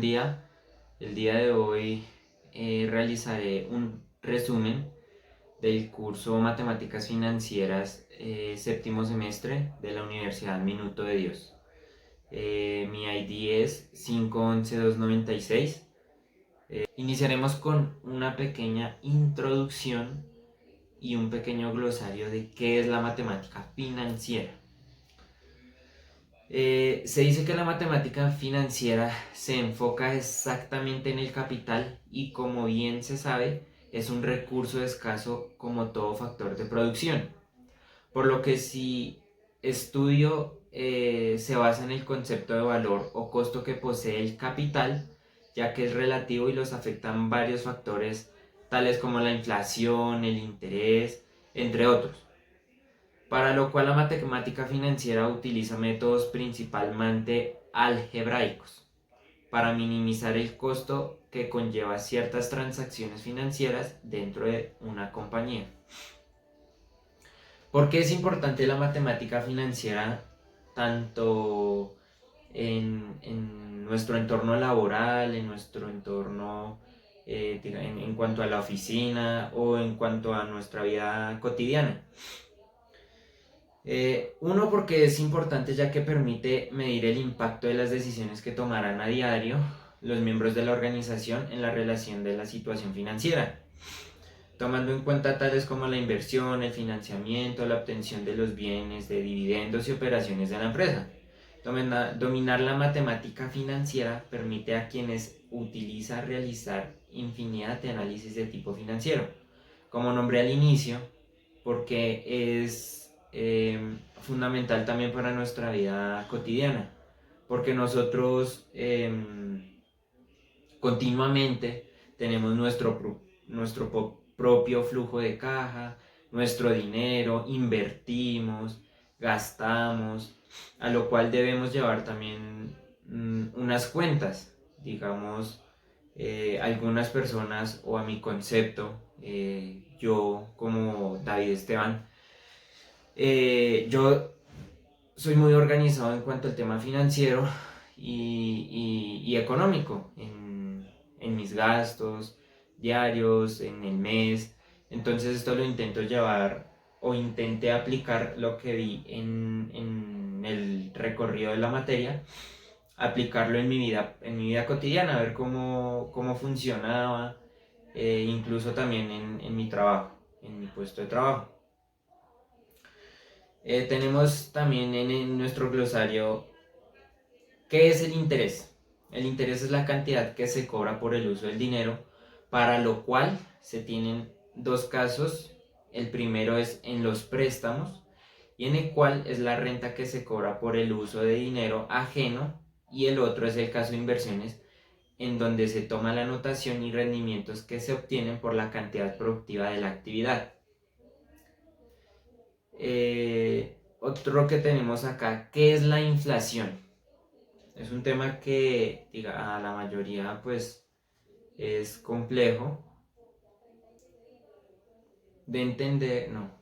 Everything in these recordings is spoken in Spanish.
día. El día de hoy realizaré un resumen del curso Matemáticas Financieras séptimo semestre de la Universidad Minuto de Dios. Mi ID es 511296. Iniciaremos con una pequeña introducción y un pequeño glosario de qué es la matemática financiera. Se dice que la matemática financiera se enfoca exactamente en el capital y, como bien se sabe, es un recurso escaso como todo factor de producción. Por lo que si estudio se basa en el concepto de valor o costo que posee el capital, ya que es relativo y los afectan varios factores tales como la inflación, el interés, entre otros. Para lo cual la matemática financiera utiliza métodos principalmente algebraicos para minimizar el costo que conlleva ciertas transacciones financieras dentro de una compañía. ¿Por qué es importante la matemática financiera tanto en nuestro entorno laboral, en nuestro entorno en cuanto a la oficina o en cuanto a nuestra vida cotidiana? Uno, porque es importante ya que permite medir el impacto de las decisiones que tomarán a diario los miembros de la organización en la relación de la situación financiera, tomando en cuenta tales como la inversión, el financiamiento, la obtención de los bienes, de dividendos y operaciones de la empresa. Dominar la matemática financiera permite a quienes utiliza realizar infinidad de análisis de tipo financiero, como nombré al inicio, porque es fundamental también para nuestra vida cotidiana, porque nosotros continuamente tenemos nuestro propio flujo de caja, nuestro dinero, invertimos, gastamos, a lo cual debemos llevar también unas cuentas, digamos, algunas personas o a mi concepto, yo como David Esteban, yo soy muy organizado en cuanto al tema financiero y económico, en mis gastos diarios, en el mes. Entonces esto lo intento llevar o intenté aplicar lo que vi en el recorrido de la materia, aplicarlo en mi vida cotidiana, a ver cómo funcionaba, incluso también en mi trabajo, en mi puesto de trabajo. Tenemos también en nuestro glosario qué es el interés. El interés es la cantidad que se cobra por el uso del dinero, para lo cual se tienen dos casos. El primero es en los préstamos, y en el cual es la renta que se cobra por el uso de dinero ajeno, y el otro es el caso de inversiones, en donde se toma la anotación y rendimientos que se obtienen por la cantidad productiva de la actividad. Otro que tenemos acá, ¿qué es la inflación? Es un tema que a la mayoría pues es complejo de entender, no.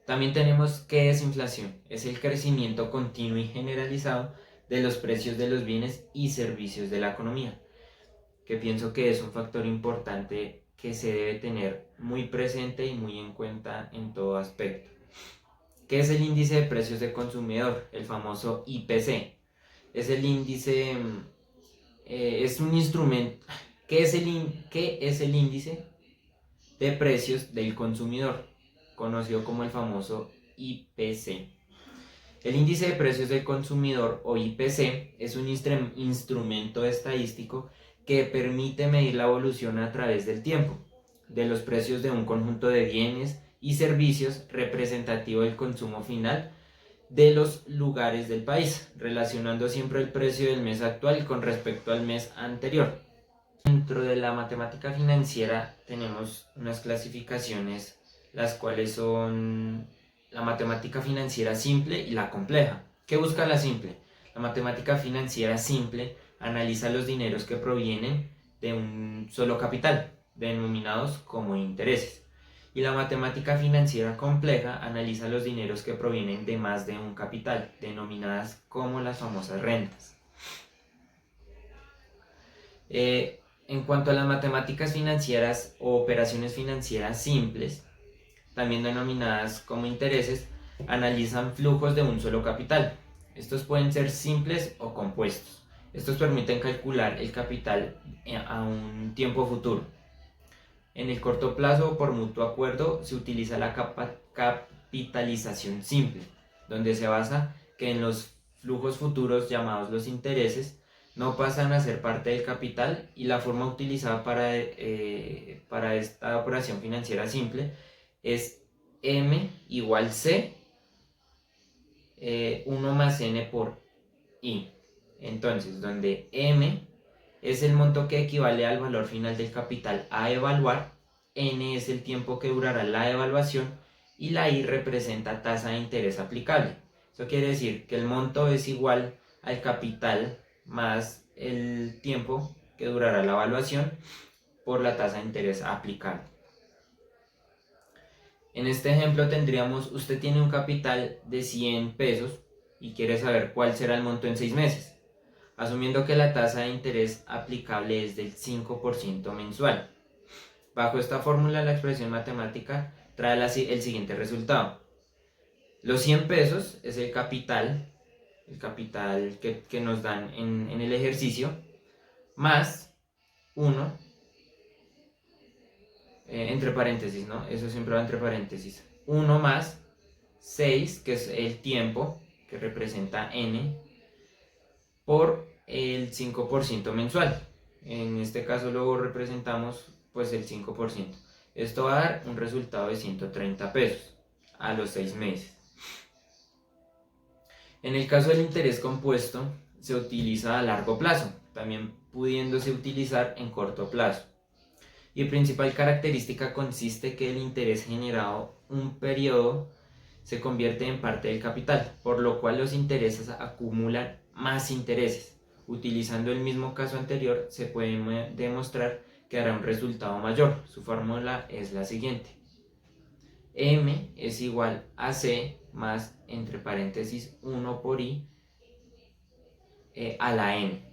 También tenemos qué es inflación. Es el crecimiento continuo y generalizado de los precios de los bienes y servicios de la economía, que pienso que es un factor importante que se debe tener muy presente y muy en cuenta en todo aspecto. ¿Qué es el índice de precios de consumidor? El famoso IPC. Es el índice, es un instrumento. ¿Qué es el índice de precios del consumidor? Conocido como el famoso IPC. El índice de precios del consumidor o IPC es un instrumento estadístico que permite medir la evolución a través del tiempo de los precios de un conjunto de bienes y servicios representativo del consumo final de los lugares del país, relacionando siempre el precio del mes actual con respecto al mes anterior. Dentro de la matemática financiera tenemos unas clasificaciones, las cuales son la matemática financiera simple y la compleja. ¿Qué busca la simple? La matemática financiera simple analiza los dineros que provienen de un solo capital, denominados como intereses. Y la matemática financiera compleja analiza los dineros que provienen de más de un capital, denominadas como las famosas rentas. En cuanto a las matemáticas financieras o operaciones financieras simples, también denominadas como intereses, analizan flujos de un solo capital. Estos pueden ser simples o compuestos. Estos permiten calcular el capital a un tiempo futuro. En el corto plazo, por mutuo acuerdo, se utiliza la capitalización simple, donde se basa que en los flujos futuros llamados los intereses no pasan a ser parte del capital, y la forma utilizada para esta operación financiera simple es M igual C 1 más N por I. Entonces, donde M es el monto que equivale al valor final del capital a evaluar, N es el tiempo que durará la evaluación y la I representa tasa de interés aplicable. Eso quiere decir que el monto es igual al capital más el tiempo que durará la evaluación por la tasa de interés aplicable. En este ejemplo tendríamos, usted tiene un capital de 100 pesos y quiere saber cuál será el monto en 6 meses, asumiendo que la tasa de interés aplicable es del 5% mensual. Bajo esta fórmula, la expresión matemática trae el siguiente resultado. Los 100 pesos es el capital que nos dan en el ejercicio, más 1, entre paréntesis, ¿no? Eso siempre va entre paréntesis. 1 más 6, que es el tiempo, que representa N, por el 5% mensual. En este caso lo representamos pues el 5%. Esto va a dar un resultado de 130 pesos a los 6 meses. En el caso del interés compuesto, se utiliza a largo plazo, también pudiéndose utilizar en corto plazo. Y principal característica consiste que el interés generado un periodo se convierte en parte del capital, por lo cual los intereses acumulan más intereses. Utilizando el mismo caso anterior, se puede demostrar que hará un resultado mayor. Su fórmula es la siguiente. M es igual a C más, entre paréntesis, 1 por I a la N.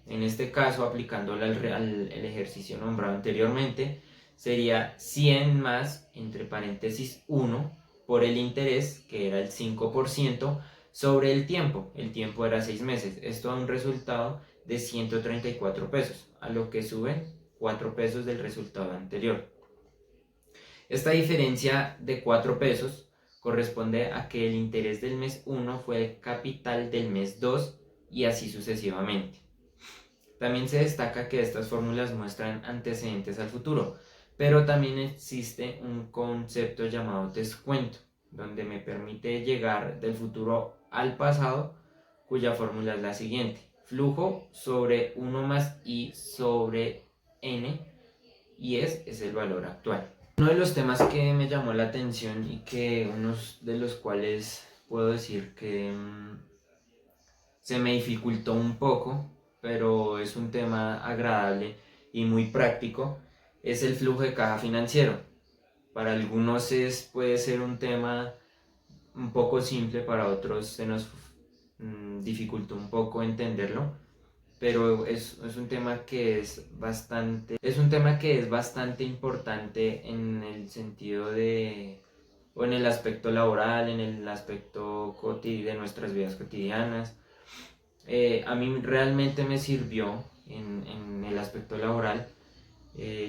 En este caso, aplicándolo al ejercicio nombrado anteriormente, sería 100 más, entre paréntesis, 1 por el interés, que era el 5%, sobre el tiempo. El tiempo era 6 meses. Esto da un resultado de 134 pesos, a lo que suben 4 pesos del resultado anterior. Esta diferencia de 4 pesos corresponde a que el interés del mes 1 fue el capital del mes 2 y así sucesivamente. También se destaca que estas fórmulas muestran antecedentes al futuro, pero también existe un concepto llamado descuento, donde me permite llegar del futuro al pasado, cuya fórmula es la siguiente. Flujo sobre 1 más I sobre N, y es el valor actual. Uno de los temas que me llamó la atención y que unos de los cuales puedo decir que se me dificultó un poco, pero es un tema agradable y muy práctico, es el flujo de caja financiero. Para algunos puede ser un tema un poco simple, para otros se nos dificultó un poco entenderlo, pero es un tema que es bastante importante en el sentido o en el aspecto laboral, en el aspecto de nuestras vidas cotidianas. A mí realmente me sirvió en el aspecto laboral.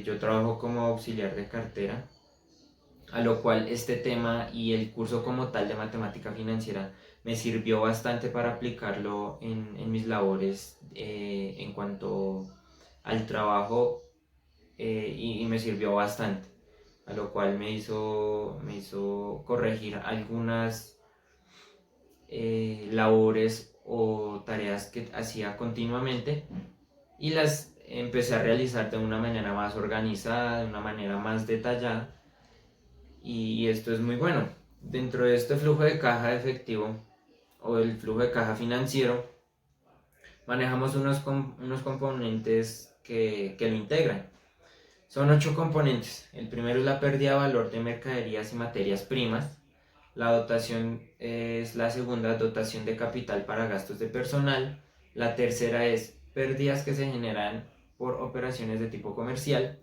Yo trabajo como auxiliar de cartera, a lo cual este tema y el curso como tal de matemática financiera me sirvió bastante para aplicarlo en mis labores en cuanto al trabajo, y me sirvió bastante, a lo cual me hizo corregir algunas labores o tareas que hacía continuamente, y las empecé a realizar de una manera más organizada, de una manera más detallada, y esto es muy bueno. Dentro de este flujo de caja de efectivo o el flujo de caja financiero, manejamos unos componentes que lo integran. Son 8 componentes. El primero es la pérdida de valor de mercaderías y materias primas. La dotación es la segunda, dotación de capital para gastos de personal. La tercera es pérdidas que se generan por operaciones de tipo comercial.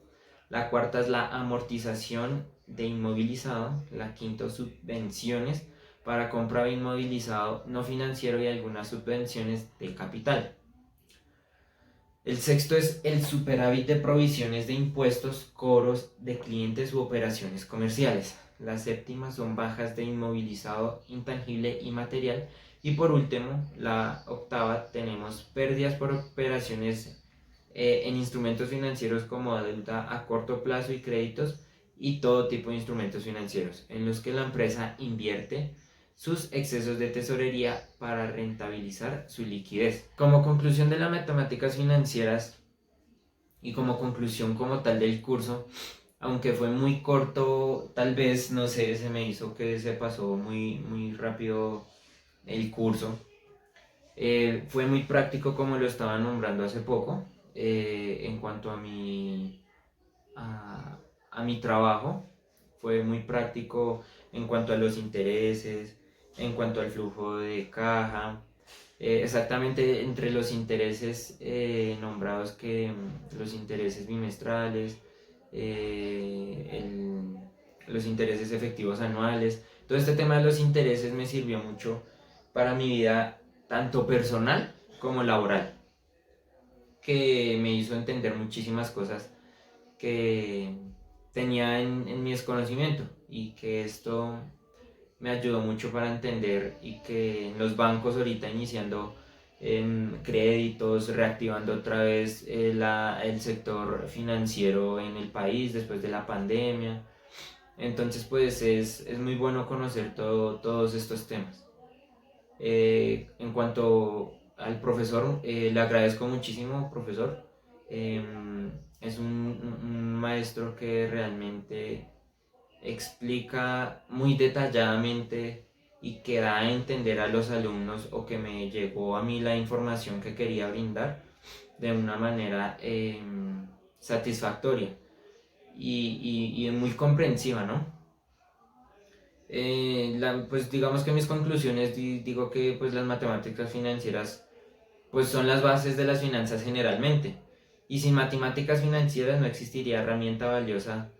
La cuarta es la amortización de inmovilizado. La quinta, subvenciones para compra de inmovilizado no financiero y algunas subvenciones de capital. El sexto es el superávit de provisiones de impuestos, cobros de clientes u operaciones comerciales. La séptima son bajas de inmovilizado intangible y material. Y por último, la octava, tenemos pérdidas por operaciones en instrumentos financieros como deuda a corto plazo y créditos y todo tipo de instrumentos financieros en los que la empresa invierte sus excesos de tesorería para rentabilizar su liquidez. Como conclusión de las matemáticas financieras y como conclusión como tal del curso, aunque fue muy corto, tal vez, no sé, se me hizo que se pasó muy rápido el curso. Fue muy práctico como lo estaba nombrando hace poco, en cuanto a mi trabajo. Fue muy práctico en cuanto a los intereses, en cuanto al flujo de caja, exactamente entre los intereses nombrados que los intereses bimestrales, los intereses efectivos anuales. Todo este tema de los intereses me sirvió mucho para mi vida, tanto personal como laboral, que me hizo entender muchísimas cosas que tenía en mi desconocimiento, y que esto me ayudó mucho para entender, y que en los bancos ahorita iniciando créditos, reactivando otra vez el sector financiero en el país después de la pandemia. Entonces pues es muy bueno conocer todos estos temas. En cuanto al profesor, le agradezco muchísimo, profesor. Es un maestro que realmente explica muy detalladamente y que da a entender a los alumnos, o que me llegó a mí la información que quería brindar de una manera satisfactoria y muy comprensiva, ¿no? Pues digamos que mis conclusiones, digo que pues las matemáticas financieras pues son las bases de las finanzas generalmente, y sin matemáticas financieras no existiría herramienta valiosa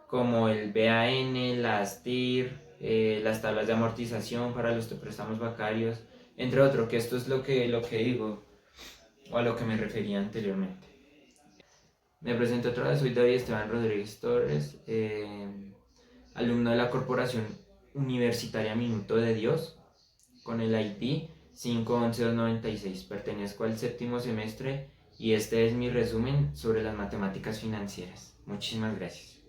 como el BAN, las TIR, las tablas de amortización para los préstamos bancarios, entre otros, que esto es lo que digo, o a lo que me refería anteriormente. Me presento otra vez, soy David Esteban Rodríguez Torres, alumno de la Corporación Universitaria Minuto de Dios, con el ID 511296. Pertenezco al séptimo semestre y este es mi resumen sobre las matemáticas financieras. Muchísimas gracias.